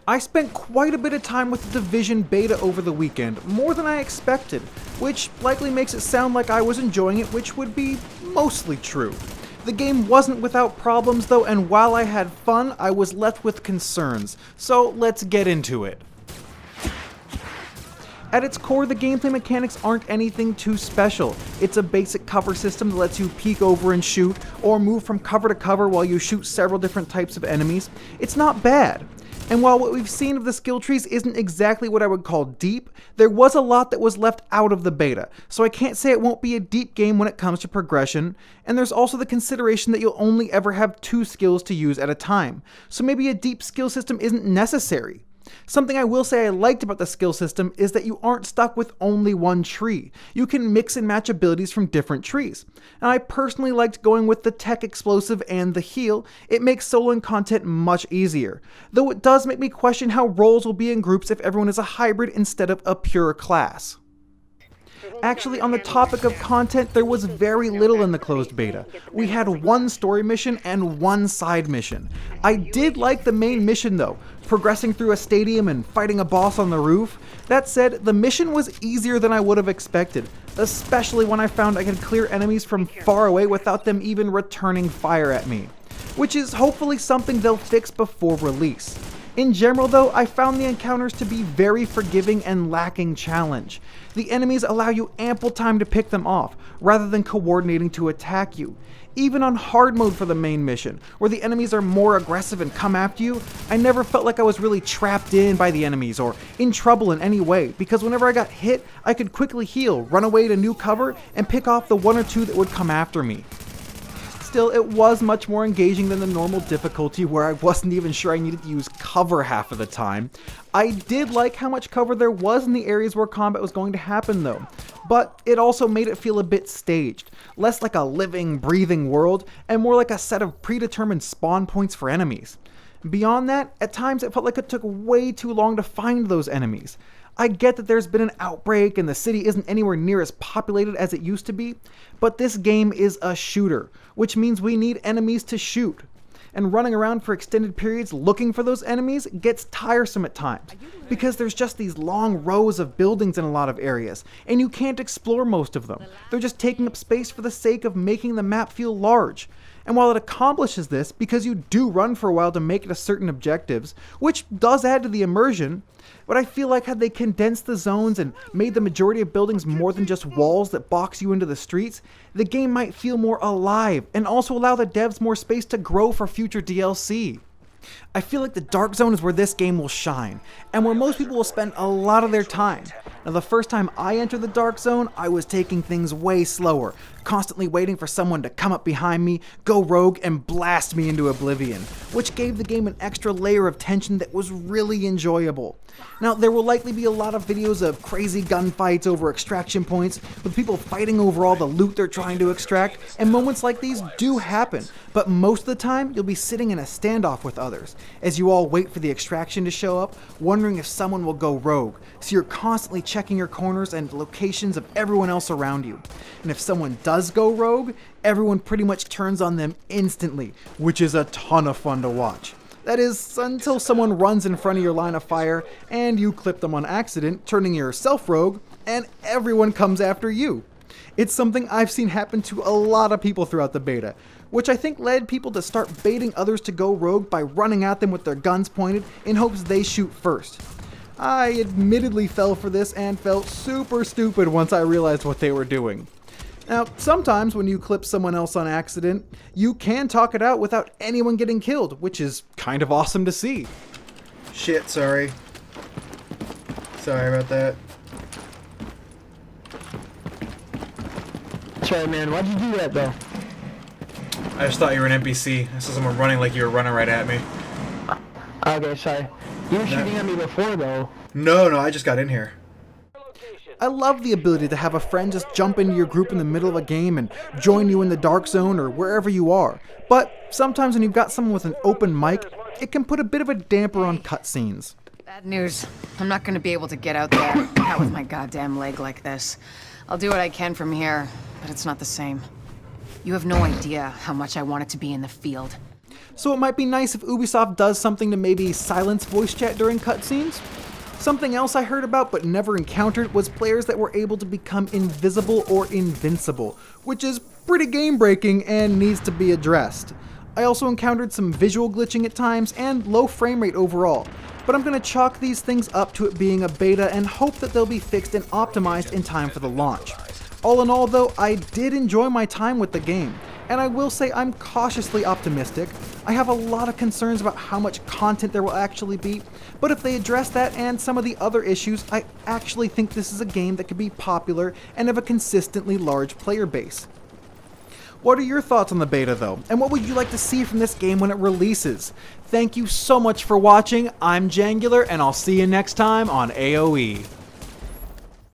I spent quite a bit of time with the Division beta over the weekend, more than I expected, which likely makes it sound like I was enjoying it, which would be mostly true. The game wasn't without problems though, and while I had fun, I was left with concerns, so let's get into it. At its core, the gameplay mechanics aren't anything too special. It's a basic cover system that lets you peek over and shoot, or move from cover to cover while you shoot several different types of enemies. It's not bad. And while what we've seen of the skill trees isn't exactly what I would call deep, there was a lot that was left out of the beta, so I can't say it won't be a deep game when it comes to progression, and there's also the consideration that you'll only ever have 2 skills to use at a time, so maybe a deep skill system isn't necessary. Something I will say I liked about the skill system is that you aren't stuck with only one tree. You can mix and match abilities from different trees. And I personally liked going with the tech explosive and the heal. It makes soloing content much easier. Though it does make me question how roles will be in groups if everyone is a hybrid instead of a pure class. Actually, on the topic of content, there was very little in the closed beta. We had 1 story mission and 1 side mission. I did like the main mission though, progressing through a stadium and fighting a boss on the roof. That said, the mission was easier than I would have expected, especially when I found I could clear enemies from far away without them even returning fire at me, which is hopefully something they'll fix before release. In general though, I found the encounters to be very forgiving and lacking challenge. The enemies allow you ample time to pick them off, rather than coordinating to attack you. Even on hard mode for the main mission, where the enemies are more aggressive and come after you, I never felt like I was really trapped in by the enemies or in trouble in any way, because whenever I got hit, I could quickly heal, run away to new cover, and pick off the 1 or 2 that would come after me. Still, it was much more engaging than the normal difficulty where I wasn't even sure I needed to use cover half of the time. I did like how much cover there was in the areas where combat was going to happen though, but it also made it feel a bit staged, less like a living, breathing world, and more like a set of predetermined spawn points for enemies. Beyond that, at times it felt like it took way too long to find those enemies. I get that there's been an outbreak and the city isn't anywhere near as populated as it used to be, but this game is a shooter, which means we need enemies to shoot. And running around for extended periods looking for those enemies gets tiresome at times, because there's just these long rows of buildings in a lot of areas, and you can't explore most of them. They're just taking up space for the sake of making the map feel large. And while it accomplishes this, because you do run for a while to make it to certain objectives, which does add to the immersion, but I feel like had they condensed the zones and made the majority of buildings more than just walls that box you into the streets, the game might feel more alive and also allow the devs more space to grow for future DLC. I feel like the Dark Zone is where this game will shine, and where most people will spend a lot of their time. Now, the first time I entered the Dark Zone, I was taking things way slower, constantly waiting for someone to come up behind me, go rogue, and blast me into oblivion, which gave the game an extra layer of tension that was really enjoyable. Now, there will likely be a lot of videos of crazy gunfights over extraction points, with people fighting over all the loot they're trying to extract, and moments like these do happen, but most of the time, you'll be sitting in a standoff with others, as you all wait for the extraction to show up, wondering if someone will go rogue, so you're constantly checking your corners and locations of everyone else around you. And if someone does go rogue, everyone pretty much turns on them instantly, which is a ton of fun to watch. That is, until someone runs in front of your line of fire and you clip them on accident, turning yourself rogue, and everyone comes after you. It's something I've seen happen to a lot of people throughout the beta, which I think led people to start baiting others to go rogue by running at them with their guns pointed in hopes they shoot first. I admittedly fell for this and felt super stupid once I realized what they were doing. Now, sometimes when you clip someone else on accident, you can talk it out without anyone getting killed, which is kind of awesome to see. Shit, sorry. Sorry about that. Sorry, man. Why'd you do that, though? I just thought you were an NPC. I saw someone running like you were running right at me. Okay, sorry. You were shooting at me before, though. No, I just got in here. I love the ability to have a friend just jump into your group in the middle of a game and join you in the Dark Zone or wherever you are, but sometimes when you've got someone with an open mic, it can put a bit of a damper on cutscenes. Bad news. I'm not gonna be able to get out there, not with my goddamn leg like this. I'll do what I can from here, but it's not the same. You have no idea how much I want it to be in the field. So it might be nice if Ubisoft does something to maybe silence voice chat during cutscenes. Something else I heard about but never encountered was players that were able to become invisible or invincible, which is pretty game-breaking and needs to be addressed. I also encountered some visual glitching at times and low frame rate overall, but I'm going to chalk these things up to it being a beta and hope that they'll be fixed and optimized in time for the launch. All in all though, I did enjoy my time with the game, and I will say I'm cautiously optimistic. I have a lot of concerns about how much content there will actually be, but if they address that and some of the other issues, I actually think this is a game that could be popular and have a consistently large player base. What are your thoughts on the beta though, and what would you like to see from this game when it releases? Thank you so much for watching. I'm Jangular, and I'll see you next time on AoE.